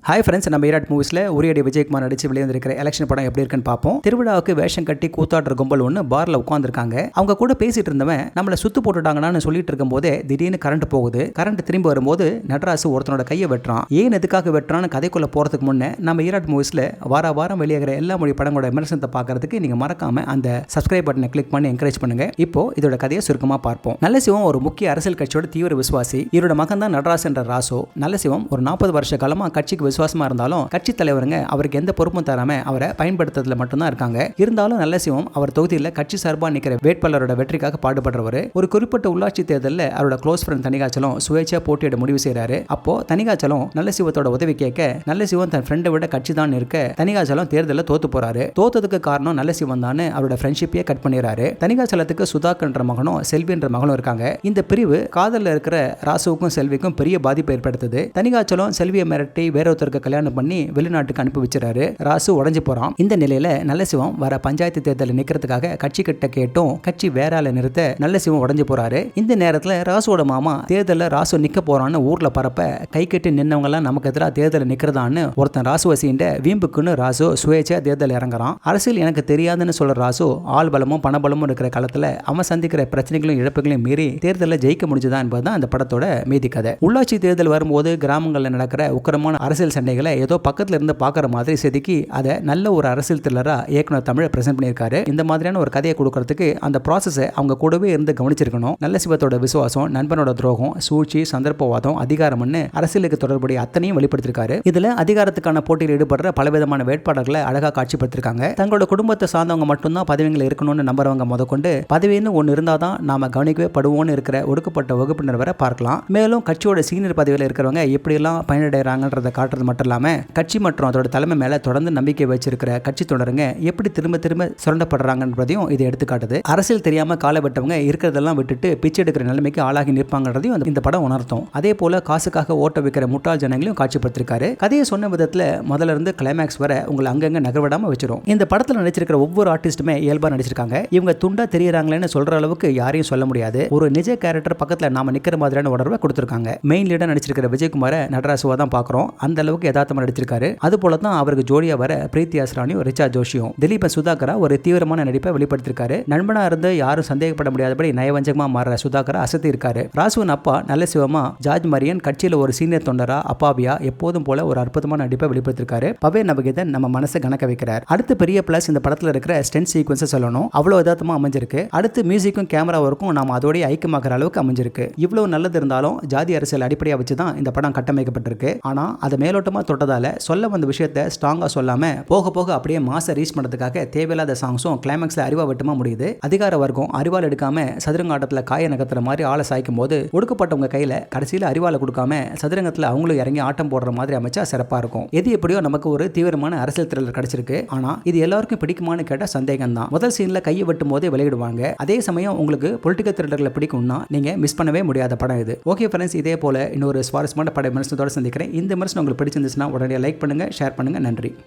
Hi friends, நம்ம ஈராட் மூவிஸில் உரியடி விஜயகுமார் நடிச்சு வெளிவந்திருக்கிற எலெக்ஷன் படம் எப்படி இருக்குன்னு பார்ப்போம். திருவிழாவுக்கு வேஷம் கட்டி கூத்தாடுற கும்பல் ஒன்று பார்ல உட்காந்துருக்காங்க. அவங்க கூட பேசிட்டு இருந்தவன் நம்மளை சுத்து போட்டுட்டாங்கன்னு சொல்லிட்டு இருக்கும் போதே திடீர்னு கரண்ட் போகுது. கரண்ட் திரும்பி வரும்போது நடராசு ஒருத்தனோட கையை வெட்டுறான். ஏன் எதுக்காக வெட்டுறான்னு கதைக்குள்ள போறதுக்கு முன்னே நம்ம ஈராட் மூவிஸில் வாரம் வெளியாகிற எல்லா மொழி படங்களோட விமர்சனத்தை பார்க்கறதுக்கு நீங்க மறக்காம அந்த சப்ஸ்கிரைப் பட்டனை கிளிக் பண்ணி என்கரேஜ் பண்ணுங்க. இப்போ இதோட கதையை சுருக்கமா பார்ப்போம். நல்லசிவம் ஒரு முக்கிய அரசியல் கட்சியோட தீவிர விசுவாசி. இவரோட மகன் தான் நடராசு என்ற ராசோ. நல்லசிவம் ஒரு 40 வருஷ காலமா கட்சிக்கு விசுவாசமா இருந்தாலும் கட்சி தலைவருங்க அவருக்கு எந்த பொறுப்பும் தராம அவரை பயன்படுத்துறதுல மட்டும்தான் இருக்காங்க. இருந்தாலும் நல்லசிவம் அவர் தொகுதியில் கட்சி சார்பா நிக்கிற வேட்பாளரோட வெற்றிக்காக பாடுபடுறவர். ஒரு குறிப்பிட்ட உள்ளாட்சி தேர்தலில் அவரோட க்ளோஸ் ஃப்ரெண்ட் தனிகாச்சலம் சுயேட்சையா போட்டியிட முடிவு செய்யறாரு. அப்போ தனிகாச்சலம் நல்லசிவத்தோட உதவி கேட்க நல்லசிவம் தன் ஃப்ரெண்டை விட கட்சி தான் இருக்க தனிகாச்சலம் தேர்தலில் தோத்து போறாரு. தோத்ததுக்கு காரணம் நல்லசிவம் தான் அவரோட ஃப்ரெண்ட்ஷிப்பையே கட் பண்ணிடுறாரு. தனிகாச்சலத்துக்கு சுதாகர்ன்ற மகனும் செல்வின்ற மகனும் இருக்காங்க. இந்த பிரிவு காதலில் இருக்கிற ராசுவுக்கும் செல்விக்கும் பெரிய பாதிப்பு ஏற்படுத்துது. தனிகாச்சலம் செல்வியை மிரட்டி வேற ஒருத்தருக்கு கல்யாணம் பண்ணி வெளிநாட்டுக்கு அனுப்பி வச்சிருக்காரு. ராசு உடைஞ்சு போறான். இந்த நிலையில நல்லசிவம் வர பஞ்சாயத்து தேர்தலில் நிக்கிறதுக்காக கட்சி கிட்ட கேட்டும் கட்சி வேற ஆளை நிறுத்த நல்லசிவம் உடைஞ்சு போறாரு. இந்த நேரத்தில் ராசுவோட மாமா தேர்தலில் ராசு நிக்க போறான்னு ஊர்ல பரப்ப கை கட்டி நின்னவங்க எல்லாம் நமக்கு எதிராக தேர்தலில் நிக்கிறதான்னு ஒருத்தன் ராசுவை சீண்ட வீம்புக்குன்னு ராசு சுயேட்சையா தேர்தல் இறங்குறான். அரசியல் எனக்கு தெரியாதுன்னு சொல்ற ராசு ஆள் பலமும் பணபலமும் இருக்கிற காலத்துல அவன் சந்திக்கிற பிரச்சனைகளும் இழப்புகளையும் மீறி தேர்தலில் ஜெயிக்க முடிஞ்சதா என்பதுதான் இந்த படத்தோட மீதி கதை. உள்ளாட்சி தேர்தல் வரும்போது கிராமங்களில் நடக்கிற உக்கிரமான அரசியல் சண்டைகளை ஏதோ பக்கத்துல இருந்து பார்க்குற மாதிரி செதுக்கி அதை நல்ல ஒரு அரசியல் த்ரில்லரா இயக்குனர் தமிழை பிரசன்ட் பண்ணியிருக்காரு. இந்த மாதிரியான ஒரு கதையை கொடுக்கறதுக்கு அந்த ப்ராசஸை அவங்க கூடவே இருந்து கவனிச்சிருக்கணும். நல்ல சிவத்தோட விசுவாசம், நண்பனோட துரோகம், சூழ்ச்சி, சந்தர்ப்பவாதம், அதிகாரம்னு அரசியலுக்கு தொடர்புடைய அத்தனையும் வெளிப்படுத்திருக்காரு. இதுல அதிகாரத்துக்கான போட்டியில் ஈடுபடுற பலவிதமான வேட்பாளர்களை அழகா காட்சிப்படுத்திருக்காங்க. தங்களோட குடும்பத்தை சார்ந்தவங்க மட்டும்தான் பதவிகள் இருக்கணும்னு நம்புறவங்க முதற்கொண்டு பதவின்னு ஒன்று இருந்தாதான் நாம கவனிக்கவே படுவோம்னு இருக்கிற ஒடுக்கப்பட்ட வகுப்பினர் வரை பார்க்கலாம். மேலும் கட்சியோட சீனியர் பதவியில் இருக்கிறவங்க எப்படியெல்லாம் பயனடைகிறாங்கன்றதை காட்டுறது மட்டும் இல்லாம கட்சி மற்றும் அதோட தலைமை மேல தொடர்ந்து நம்பிக்கை வச்சிருக்கிற கட்சி தொடருங்க எப்படி திரும்ப சுரண்டப்படுறாங்கன்றதையும் இது எடுத்துக்காட்டுது. அரசியல் தெரியாம காலை விட்டவங்க இருக்கிறதெல்லாம் விட்டுட்டு பிச்சை எடுக்கிற நிலைமைக்கு ஆளாகி நிற்பாங்கன்றதையும் இந்த படம் உணர்த்தும். அதே போல காசுக்காக ஓட்ட வைக்கிற முட்டாள் ஜனங்களையும் காட்சிப்படுத்திருக்காரு. கதையை சொன்ன விதத்துல முதல்ல இருந்து கிளைமேக்ஸ் வர உங்களை அங்கங்க நகர்விடாம வச்சிரும். இந்த படத்துல நடிச்சிருக்கிற ஒவ்வொரு ஆர்டிஸ்டுமே இயல்பா நடிச்சிருக்காங்க. இவங்க துண்டா தெரியறாங்களேன்னு சொல்ற அளவுக்கு யாரையும் சொல்ல முடியாது. ஒரு நிஜ கேரக்டர் பக்கத்துல நாம நிக்கிற மாதிரியான உணர்வை கொடுத்திருக்காங்க. மெயின் லீடா நடிச்சிருக்கிற விஜயகுமார நடராசுவா தான் பாக்குறோம். அந்த அளவுக்கு யதார்த்தமா நடிச்சிருக்காரு. அது போல தான் அவருக்கு ஜோடியா வர பிரீத்தி அஸ்ரானியும் ரிச்சா ஜோஷியும் திலீபன் சுதாகரா ஒரு தீவிரமான நடிப்பை வெளிப்படுத்திருக்காரு. நண்பனா இருந்து யாரும் சந்தேகப்பட முடியாதபடி நயவஞ்சகமா மாற சுதாகரா அசத்தி இருக்காரு. ராசுவின் அப்பா நல்ல சிவமா ஜார்ஜ் மரியன் கட்சியில ஒரு சீனியர் தொண்டரா அப்பாவியா எப்போதும் போல ஒரு அற்புதமான நடிப்பை வெளிப்படுத்திருக்காரு. பவே நவகீதன் நம்ம மனசை கணக்க வைக்கிறார். அடுத்து பெரிய பிளஸ் இந்த படத்துல இருக்கிற ஸ்டென்ட் சீக்வன்ஸ் சொல்லணும். அவ்வளவு யதார்த்தமா அமைஞ்சிருக்கு. அடுத்து மியூசிக்கும் கேமரா ஒர்க்கும் நாம அதோட ஐக்கியமாக்குற அளவுக்கு அமைஞ்சிருக்கு. இவ்வளவு நல்லது இருந்தாலும் ஜாதி அரசியல் அடிப்படையா வச்சுதான் இந்த படம் கட்டமைக்கப்பட்டிருக்கு. ஆனா அதை மேலோட்டமா தொட்டதால சொல்ல வந்த விஷயத்தை ஸ்ட்ராங்கா சொல்லாம போக போக அப்படியே மாச ரீச் பண்றதுக்காக தேவையில்லாத சாங்ஸும் கிளைமேக்ஸ்ல அறிவா வெட்டுமா முடியுது. அதிகார வர்க்கம் அறிவால் எடுக்காம சதுரங்காட்டத்துல காய நகர்த்துற மாதிரி ஆளை சாய்க்கும் போது ஒடுக்கப்பட்டவங்க கையில கடைசியில அறிவால கொடுக்காம சதுரங்கத்துல அவங்களும் இறங்கி ஆட்டம் போடுற மாதிரி அமைச்சா சிறப்பா இருக்கும். எது எப்படியோ நமக்கு ஒரு தீவிரமான அரசியல் த்ரில்லர் கிடைச்சிருக்கு. ஆனா இது எல்லாருக்கும் பிடிக்குமான்னு கேட்ட சந்தேகம் தான். முதல் சீன்ல கையை வெட்டும் போதே வெளியிடுவாங்க. அதே சமயம் உங்களுக்கு பொலிட்டிக்கல் த்ரில்லர்களை பிடிக்கும்னா நீங்க மிஸ் பண்ணவே முடியாத படம் இது. ஓகே ஃப்ரெண்ட்ஸ், இதே போல இன்னொரு சுவாரஸ்யமான பட விமர்சனத்தோட சந்திக்கிறேன். இந்த விமர்சனம் உங்களுக்கு பிடிச்சிருந்துச்சுன்னா உடனே லைக் பண்ணுங்க, ஷேர் பண்ணுங்க. நன்றி.